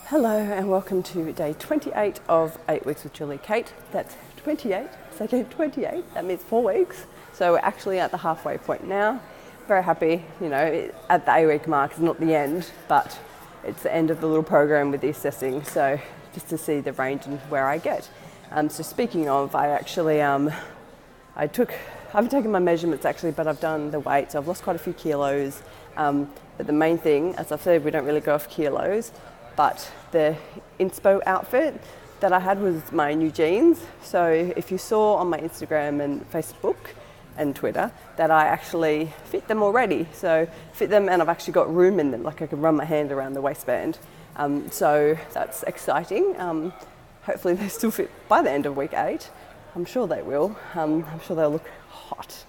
Hello and welcome to day 28 of 8 weeks with Julie Kate. That's 28, so day 28, that means 4 weeks. So we're actually at the halfway point now. Very happy, at the 8 week mark. It's not the end, but it's the end of the little program with the assessing. So just to see the range and where I get. So speaking of, I actually, I haven't taken my measurements actually, but I've done the weight. So I've lost quite a few kilos. But the main thing, as I've said, we don't really go off kilos. But the inspo outfit that I had was my new jeans. So if you saw on my Instagram and Facebook and Twitter that I actually fit them already. So fit them and I've actually got room in them, like I can run my hand around the waistband. So that's exciting. Hopefully they still fit by the end of week 8. I'm sure they will. I'm sure they'll look hot.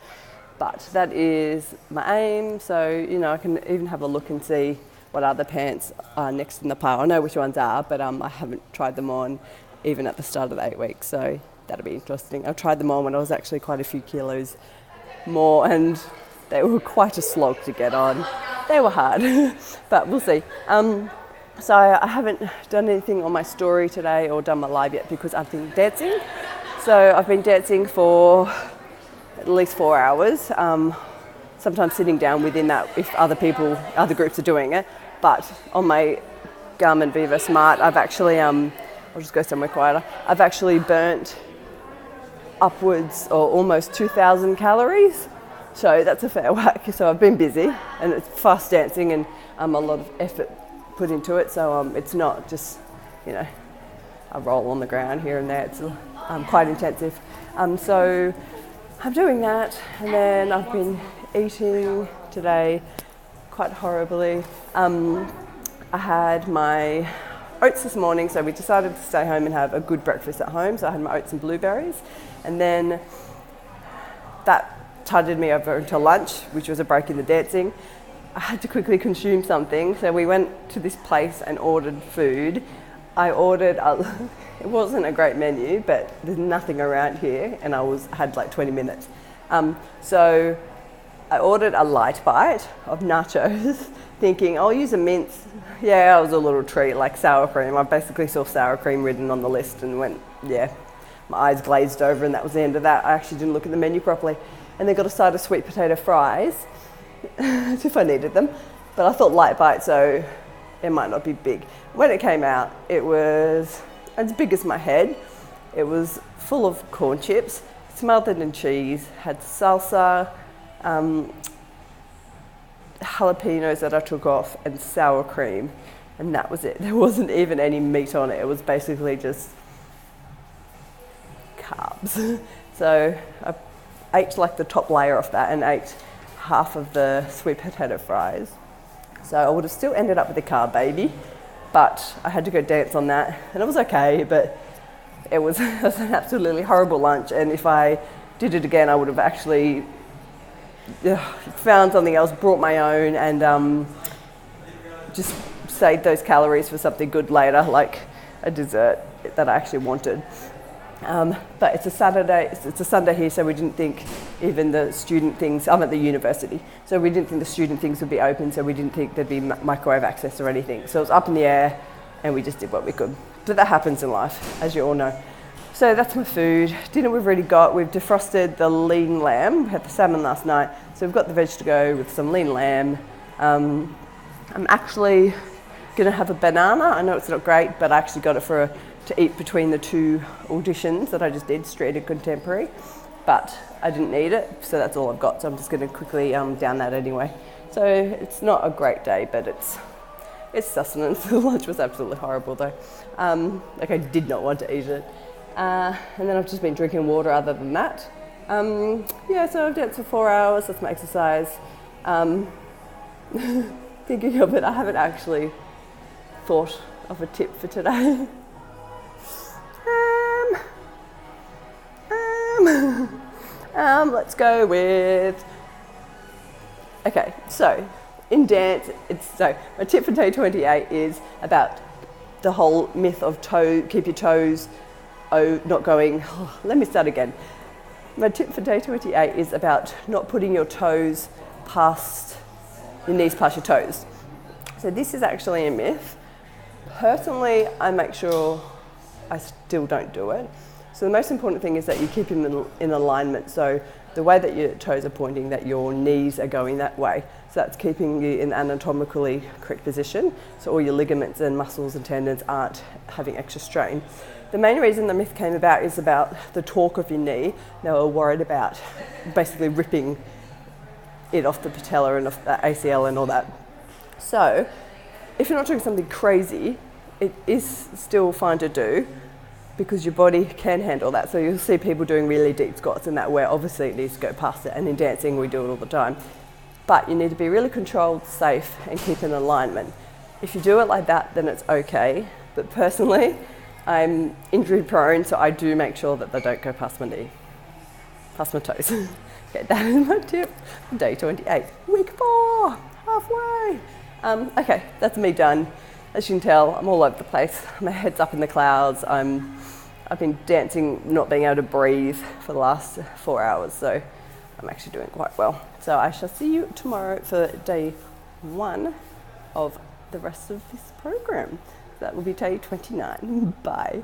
But that is my aim. So, I can even have a look and see what other pants are next in the pile. I know which ones are, but I haven't tried them on even at the start of the 8 weeks, so that'll be interesting. I tried them on when I was actually quite a few kilos more, and they were quite a slog to get on. They were hard, but we'll see. So I haven't done anything on my story today or done my live yet because I've been dancing. So I've been dancing for at least 4 hours. Sometimes sitting down within that if other groups are doing it. But on my Garmin Viva Smart, I've actually, I'll just go somewhere quieter, I've actually burnt upwards or almost 2,000 calories. So that's a fair whack. So I've been busy and it's fast dancing and a lot of effort put into it. So it's not just, a roll on the ground here and there. It's quite intensive. So I'm doing that, and then I've been eating today quite horribly. I had my oats this morning, so we decided to stay home and have a good breakfast at home. So I had my oats and blueberries, and then that tided me over until lunch, which was a break in the dancing. I had to quickly consume something, so we went to this place and ordered food. I ordered, it wasn't a great menu, but there's nothing around here, and I had like 20 minutes. So I ordered a light bite of nachos, thinking I'll use a mince. Yeah, it was a little treat, like sour cream. I basically saw sour cream written on the list and went, yeah, my eyes glazed over, and that was the end of that. I actually didn't look at the menu properly. And they got a side of sweet potato fries, as if I needed them. But I thought light bite, so it might not be big. When it came out, it was as big as my head. It was full of corn chips, smothered in cheese, had salsa, jalapenos that I took off, and sour cream, and that was it. There wasn't even any meat on it. It was basically just carbs. So I ate like the top layer of that and ate half of the sweet potato fries. So I would have still ended up with a carb baby, but I had to go dance on that, and it was okay, but it was an absolutely horrible lunch, and if I did it again, I would have actually found something else, brought my own, and just saved those calories for something good later, like a dessert that I actually wanted. But it's a Sunday here, so we didn't think even the student things, I'm at the university, so we didn't think the student things would be open, so we didn't think there'd be microwave access or anything. So it was up in the air, and we just did what we could. But that happens in life, as you all know. So that's my food. Dinner we've already got. We've defrosted the lean lamb. We had the salmon last night, so we've got the veg to go with some lean lamb. I'm actually gonna have a banana. I know it's not great, but I actually got it to eat between the 2 auditions that I just did, street and contemporary. But I didn't need it, so that's all I've got. So I'm just gonna quickly down that anyway. So it's not a great day, but it's sustenance. The lunch was absolutely horrible though. I did not want to eat it. And then I've just been drinking water other than that. So I've danced for 4 hours, that's my exercise. Thinking of it, I haven't actually thought of a tip for today. Let's go with, okay, so in dance, my tip for day 28 is about the whole myth of keep your toes not going, let me start again. My tip for day 28 is about not putting your toes past your knees past your toes. So this is actually a myth. Personally, I make sure I still don't do it. So the most important thing is that you keep them in alignment. So the way that your toes are pointing, that your knees are going that way. So that's keeping you in anatomically correct position. So all your ligaments and muscles and tendons aren't having extra strain. The main reason the myth came about is about the torque of your knee. They were worried about basically ripping it off the patella and off the ACL and all that. So if you're not doing something crazy, it is still fine to do because your body can handle that. So you'll see people doing really deep squats and that, where obviously it needs to go past it, and in dancing we do it all the time. But you need to be really controlled, safe, and keep in alignment. If you do it like that, then it's okay. But personally, I'm injury prone, so I do make sure that they don't go past my knee, past my toes. Okay, that is my tip. Day 28, week 4, halfway. Okay, that's me done. As you can tell, I'm all over the place. My head's up in the clouds. I've been dancing, not being able to breathe for the last 4 hours, so I'm actually doing quite well. So I shall see you tomorrow for day 1 of the rest of this program. That will be day 29. Bye.